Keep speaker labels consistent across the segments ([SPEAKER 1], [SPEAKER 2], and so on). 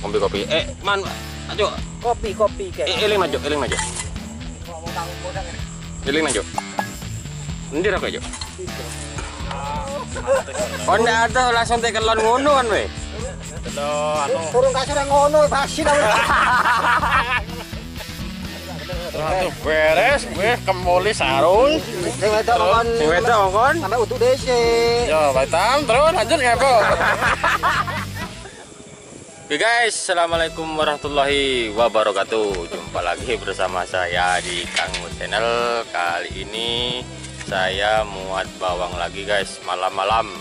[SPEAKER 1] Ngombe kopi. Man, ayo.
[SPEAKER 2] Kopi kayak.
[SPEAKER 1] Eling aja. Eling aja. Endi ra aja. Oh ndak ada langsung tekelon ngono kan we.
[SPEAKER 2] Turun kasur yang ngono basi dah.
[SPEAKER 3] Tuh beres gue kemuli sarung.
[SPEAKER 2] Sing wedok kon. Sampai utuh DC.
[SPEAKER 3] Yo, Batam terus lanjut ngapa?
[SPEAKER 1] Oke guys, assalamualaikum warahmatullahi wabarakatuh. Jumpa lagi bersama saya di Kang Mus Channel. Kali ini saya muat bawang lagi guys. Malam-malam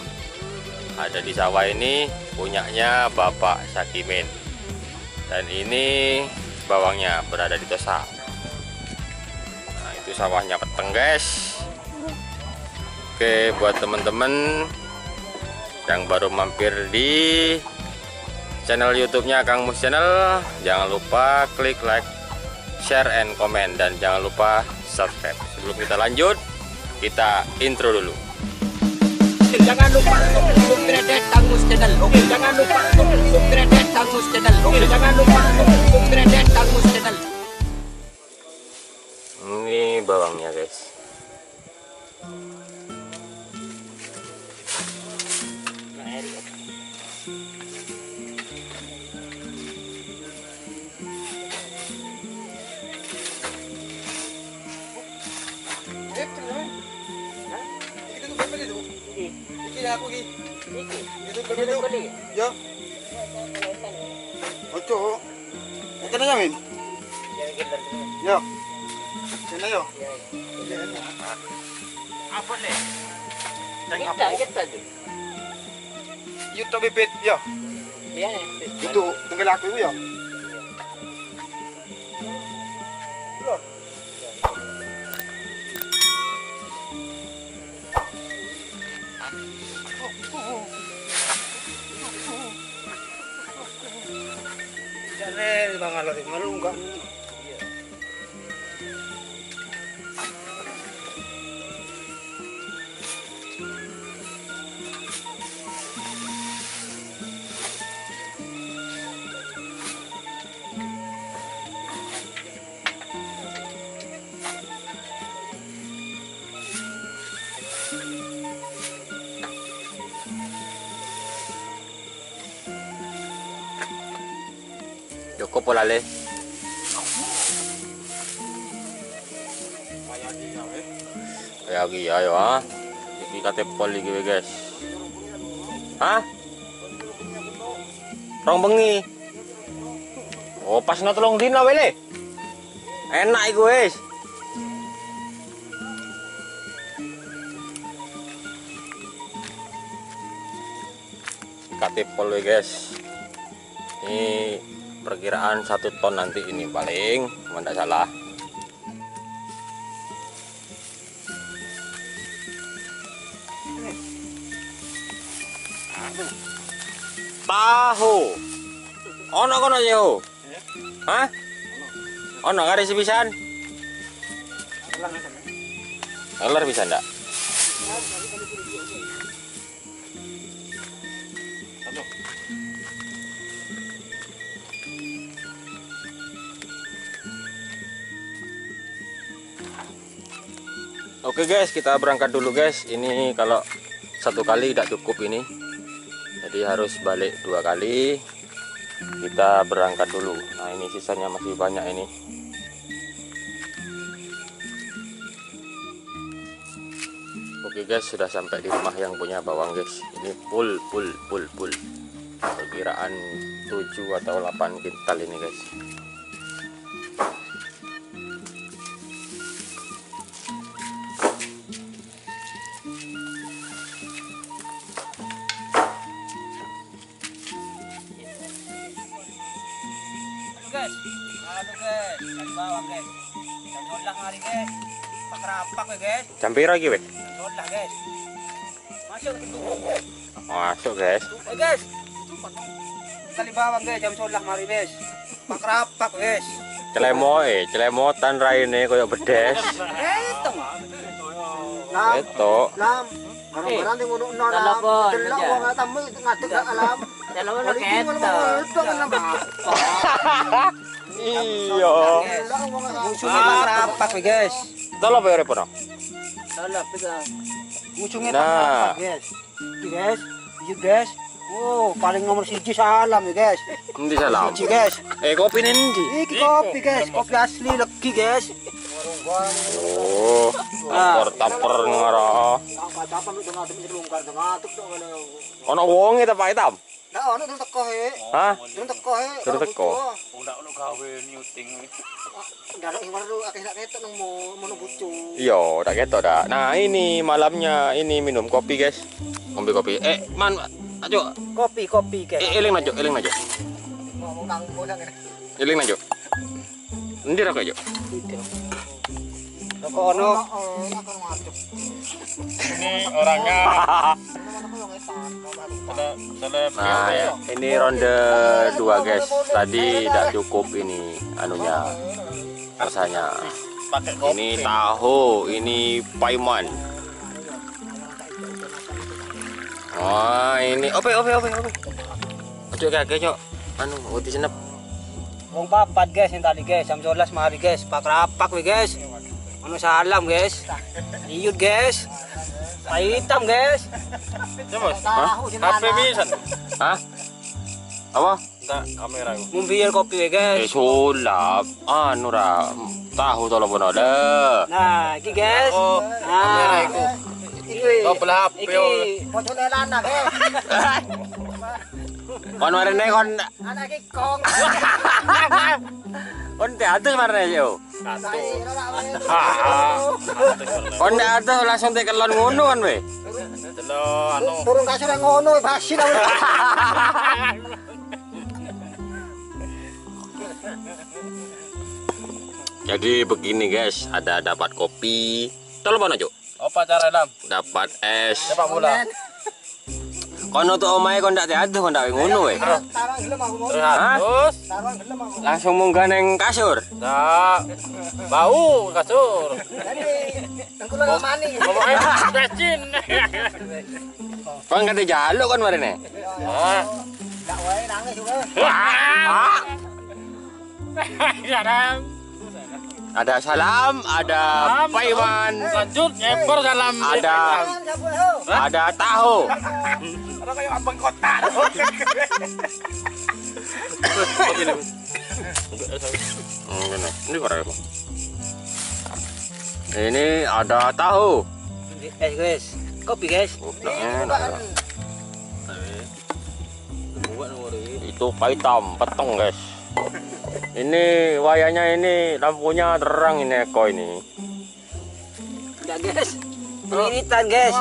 [SPEAKER 1] ada di sawah ini punyanya Bapak Sakimin. Dan ini bawangnya berada di Tosa. Nah itu sawahnya peteng guys. Oke, buat teman-teman yang baru mampir di channel YouTube-nya Kang Mus Channel, jangan lupa klik like, share, and comment, dan jangan lupa subscribe. Sebelum kita lanjut, kita intro dulu.
[SPEAKER 4] Jangan lupa subscribe Kang Mus Channel. Oke, jangan lupa subscribe Kang Mus Channel. Oke, jangan lupa subscribe Kang Mus Channel.
[SPEAKER 1] Ini bawangnya guys.
[SPEAKER 2] Aku ki. Itu beli. Yo. Ojo. Kena jamin. Yo. Kena yo.
[SPEAKER 3] Apa nih?
[SPEAKER 4] Kita tuh.
[SPEAKER 2] YouTube bibit yo.
[SPEAKER 4] Iya.
[SPEAKER 2] Itu tunggal aku yo. Jangan bangal lagi malu enggak?
[SPEAKER 1] Joko polale. Kayak lagi ya yo ah. Iki kate pol iki guys. Hah? Rong bengi. Oh, pas na tolong dina wele. Enak iku wis. Kate pol guys. Ini perkiraan 1 ton nanti ini paling, tidak salah. Tahu. Ono kono yo. Hah? Ono garis pisan? Elar bisa ndak? Oke guys, kita berangkat dulu guys. Ini kalau 1 kali tidak cukup ini, jadi harus balik 2 kali. Kita berangkat dulu. Nah ini sisanya masih banyak ini. Oke guys, sudah sampai di rumah yang punya bawang guys. Ini full. Perkiraan 7 atau 8 kintal ini guys.
[SPEAKER 4] Bawang guys. Jam hari guys. Pakrapak guys.
[SPEAKER 1] Jam piro iki weh?
[SPEAKER 4] Jam guys. Masuk itu.
[SPEAKER 1] Masuk guys.
[SPEAKER 4] Guys. Kali bawang guys jam 11 mari guys. Pakrapak guys.
[SPEAKER 1] Celemotan raine koyo bedes.
[SPEAKER 4] Itu.
[SPEAKER 1] Eto.
[SPEAKER 2] Lam. Barang-barang ngono nora. Delok wong tamu itu ngadeg gak alam.
[SPEAKER 4] Dalam mana keto.
[SPEAKER 1] Iya.
[SPEAKER 2] Musuhnya rapat guys.
[SPEAKER 1] Tolong bayar apa?
[SPEAKER 4] Salah pegang.
[SPEAKER 2] Musuhnya
[SPEAKER 1] Nah.
[SPEAKER 2] rapat guys. Ini guys, iya guys. Oh, paling nomor 1 salam ya guys.
[SPEAKER 1] Nanti salam.
[SPEAKER 2] Siji guys.
[SPEAKER 1] Kopi nanti.
[SPEAKER 2] Iki kopi guys, kopi asli legi guys.
[SPEAKER 1] Oh, taper ngara.
[SPEAKER 2] Apa-apa lu tengah temen lungkar tengah tuh
[SPEAKER 1] Ono wong eta Pak Hitam.
[SPEAKER 2] Nah, ono tuh teko he.
[SPEAKER 1] Hah?
[SPEAKER 2] Turun teko he.
[SPEAKER 1] Turun teko.
[SPEAKER 3] Udah ono gawe nyuting.
[SPEAKER 2] Ndak iki baru akeh sak ketok nang mono bucu.
[SPEAKER 1] Iya, tak ketok dak. Nah, ini malamnya ini minum kopi, guys. Ngombe kopi. Man, ayo.
[SPEAKER 2] Kopi guys.
[SPEAKER 1] Eling aja, eling aja.
[SPEAKER 2] Ngomong kang bosan ya.
[SPEAKER 1] Eling aja. Endi ra aja.
[SPEAKER 2] Teko ono.
[SPEAKER 3] Ini orangnya
[SPEAKER 1] Nah, ini ronde 2, guys. Tadi tidak cukup ini anunya. Rasanya.
[SPEAKER 3] pakai kopi.
[SPEAKER 1] Ini tahu, ini paiman. Wah, ini ope. Ojo kakek, Cok. Anu, uti senep.
[SPEAKER 2] Wong papat guys yang tadi guys, jam 12 mari guys, pak rapak we guys. Ono salam guys. Liut guys. Pak Hitam guys.
[SPEAKER 3] Ya, Mas.
[SPEAKER 1] Hah?
[SPEAKER 3] HP bisa.
[SPEAKER 1] Hah? Apa?
[SPEAKER 3] Enggak kamera itu.
[SPEAKER 2] Mumbiar kopi we guys.
[SPEAKER 1] Sulap. Anu ra, tahu tolo pun ada.
[SPEAKER 2] Nah, iki guys.
[SPEAKER 3] Oh, kamera itu.
[SPEAKER 2] Iki.
[SPEAKER 3] Oh, belah HP.
[SPEAKER 2] Iki bojone lanang guys.
[SPEAKER 1] Kon marene kon
[SPEAKER 2] Anak iki kong.
[SPEAKER 1] kon teater marene yo.
[SPEAKER 3] Satu.
[SPEAKER 1] Kon teater langsung tekelon ngono kan we.
[SPEAKER 3] Delo anu.
[SPEAKER 2] Turun kasur ngono basi ta.
[SPEAKER 1] Jadi begini guys, ada dapat kopi. Tolo mana, Cuk?
[SPEAKER 3] Apa cara dalam?
[SPEAKER 1] Dapat es.
[SPEAKER 3] Sepak bola.
[SPEAKER 1] Kono tuh omahe kon ndak teater kon ndak ngono we.
[SPEAKER 2] Tarang gelem aku mau.
[SPEAKER 3] Terus
[SPEAKER 2] Tarang gelem aku.
[SPEAKER 1] Langsung munggah neng kasur.
[SPEAKER 3] nah bau kasur.
[SPEAKER 2] Jadi engko mani.
[SPEAKER 3] Ngomongnya becin.
[SPEAKER 1] Kon kate jaluk kon marene.
[SPEAKER 3] Ah.
[SPEAKER 2] Enggak wae nangis juga.
[SPEAKER 1] Ah.
[SPEAKER 3] Sekarang
[SPEAKER 1] Ada salam, ada paiman,
[SPEAKER 3] lanjut ekor dalam
[SPEAKER 1] ada tahu.
[SPEAKER 3] orang kayak abang kota.
[SPEAKER 1] Ini berapa? Ini ada tahu.
[SPEAKER 2] Guys. Kopi guys.
[SPEAKER 1] Itu paitam, peteng guys. Ini wayanya ini lampunya terang ini Eko ini.
[SPEAKER 2] Enggak guys. Pengiritan guys.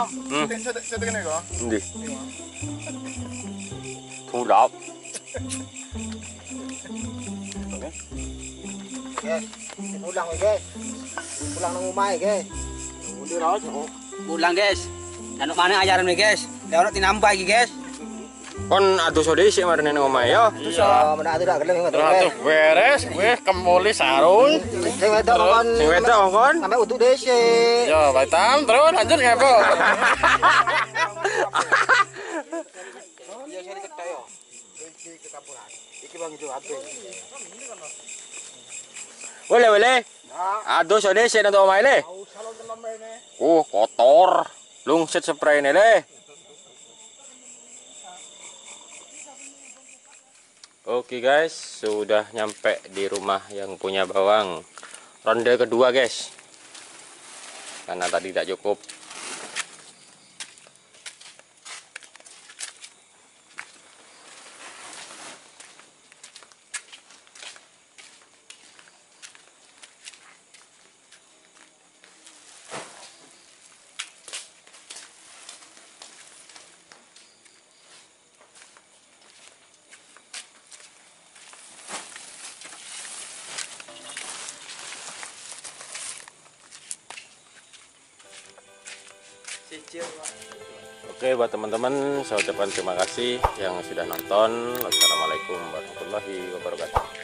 [SPEAKER 1] Endi? Sulap.
[SPEAKER 2] Guys, pulang guys. Pulang nang omah guys. Mundur aja. Pulang guys. Anu mana ajaran nih guys. Ya ono tinambah iki guys.
[SPEAKER 1] Kon aduh sode sik marene nang omahe yo.
[SPEAKER 2] Iso menak tidak gelem
[SPEAKER 3] Terus atuh beres, weh kemuli sarung.
[SPEAKER 2] Sing wedok kon.
[SPEAKER 1] Sing wedok kon.
[SPEAKER 2] Sampai untuk dhisik.
[SPEAKER 3] Yo, Baitam, terus lanjut ngepo.
[SPEAKER 2] Iya sini ketok yo. Iki kampuran. Iki bang itu ate.
[SPEAKER 1] Boleh. Aduh sode sik nang omahe le. Kotor. Lungsit spray ne le. Oke guys, sudah nyampe di rumah yang punya bawang. Ronde kedua guys. Karena tadi tidak cukup. Oke, buat teman-teman saya ucapkan terima kasih yang sudah nonton. Wassalamualaikum warahmatullahi wabarakatuh.